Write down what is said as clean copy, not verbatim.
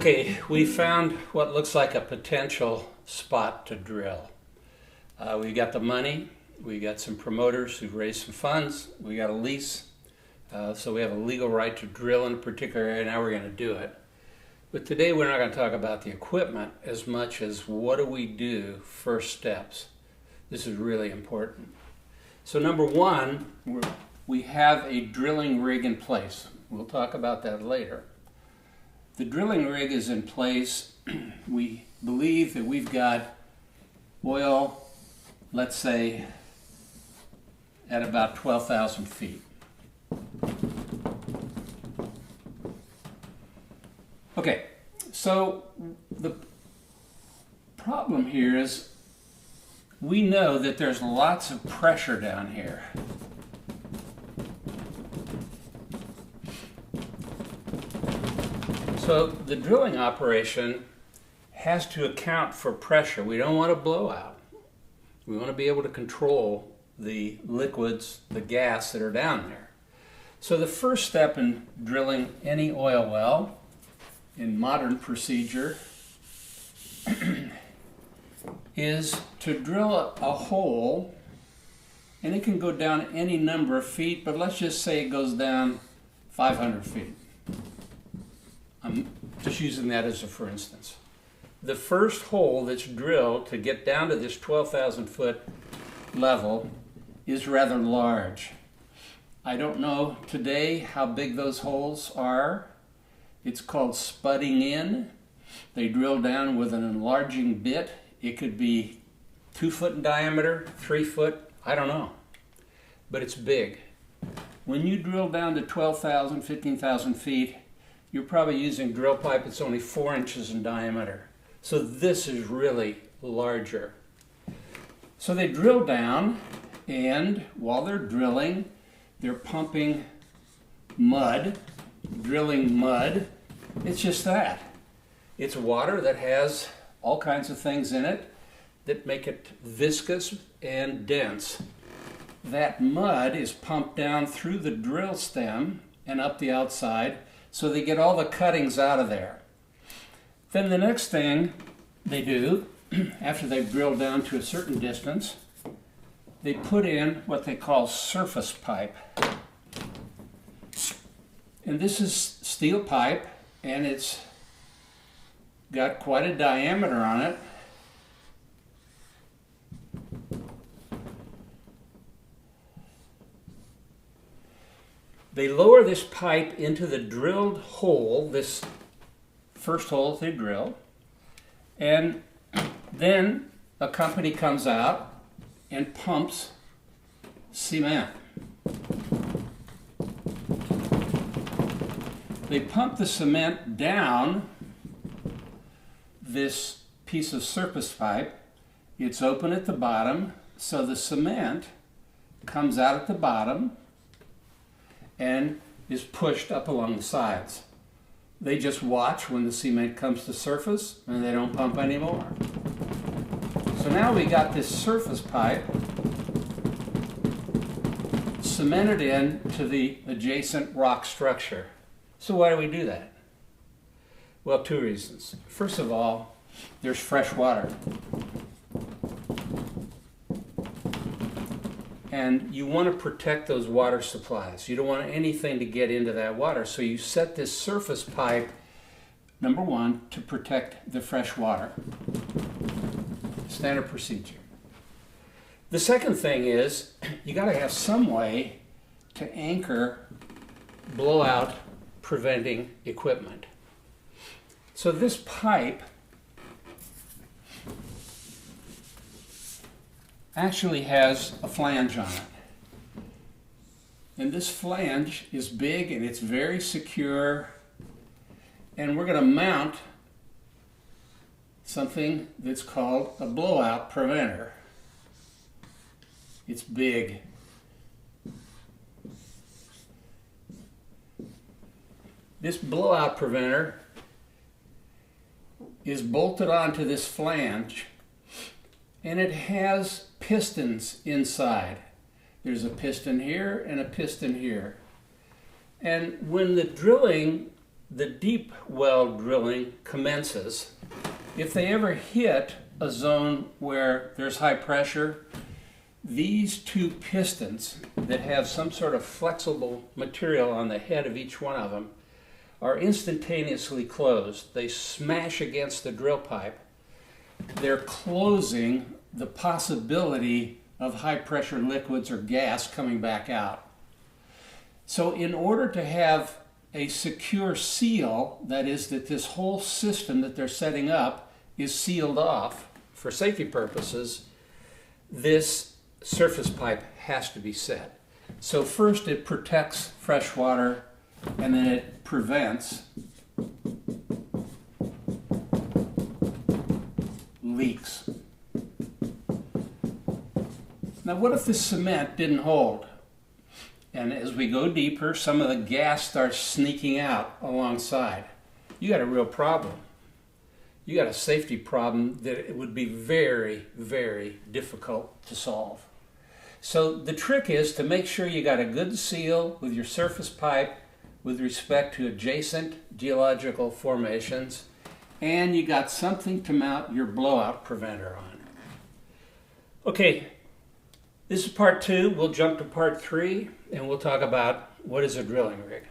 Okay, we found what looks like a potential spot to drill. We got the money, we got some promoters who've raised some funds, we got a lease, so we have a legal right to drill in a particular area. Now we're going to do it. But today we're not going to talk about the equipment as much as what do we do, first steps. This is really important. So number one, we have a drilling rig in place. We'll talk about that later. The drilling rig is in place. We believe that we've got oil, let's say, at about 12,000 feet. Okay, so the problem here is we know that there's lots of pressure down here. So the drilling operation has to account for pressure. We don't want a blowout. We want to be able to control the liquids, the gas that are down there. So the first step in drilling any oil well in modern procedure is to drill a hole, and it can go down any number of feet, but let's just say it goes down 500 feet. I'm just using that as a for instance. The first hole that's drilled to get down to this 12,000 foot level is rather large. I don't know today how big those holes are. It's called spudding in. They drill down with an enlarging bit. It could be 2 foot in diameter, 3 foot, I don't know. But it's big. When you drill down to 12,000, 15,000 feet, you're probably using drill pipe that's only 4 inches in diameter. So this is really larger. So they drill down, and while they're drilling, they're pumping mud, drilling mud. It's just that. It's water that has all kinds of things in it that make it viscous and dense. That mud is pumped down through the drill stem and up the outside, so they get all the cuttings out of there. Then the next thing they do, after they've drilled down to a certain distance, they put in what they call surface pipe. And this is steel pipe, and it's got quite a diameter on it. They lower this pipe into the drilled hole, this first hole that they drill, and then a company comes out and pumps cement. They pump the cement down this piece of surface pipe. It's open at the bottom, so the cement comes out at the bottom and is pushed up along the sides. They just watch when the cement comes to surface, and they don't pump anymore. So now we got this surface pipe cemented in to the adjacent rock structure. So why do we do that? Well, 2 reasons. First of all, there's fresh water. And you want to protect those water supplies. You don't want anything to get into that water. So you set this surface pipe, number one, to protect the fresh water. Standard procedure. The second thing is you got to have some way to anchor blowout preventing equipment. So this pipe actually has a flange on it. And this flange is big and it's very secure. And we're going to mount something that's called a blowout preventer. It's big. This blowout preventer is bolted onto this flange, and it has pistons inside. There's a piston here and a piston here. And when the drilling the deep well drilling commences, if they ever hit a zone where there's high pressure, these two pistons that have some sort of flexible material on the head of each one of them are instantaneously closed. They smash against the drill pipe. They're closing the possibility of high pressure liquids or gas coming back out. So in order to have a secure seal, that is that this whole system that they're setting up is sealed off for safety purposes, this surface pipe has to be set. So first it protects fresh water, and then it prevents leaks. Now what if the cement didn't hold? And as we go deeper, some of the gas starts sneaking out alongside. You got a real problem. You got a safety problem that it would be very, very difficult to solve. So the trick is to make sure you got a good seal with your surface pipe with respect to adjacent geological formations, and you got something to mount your blowout preventer on. Okay, this is part 2. We'll jump to part 3, and we'll talk about what is a drilling rig.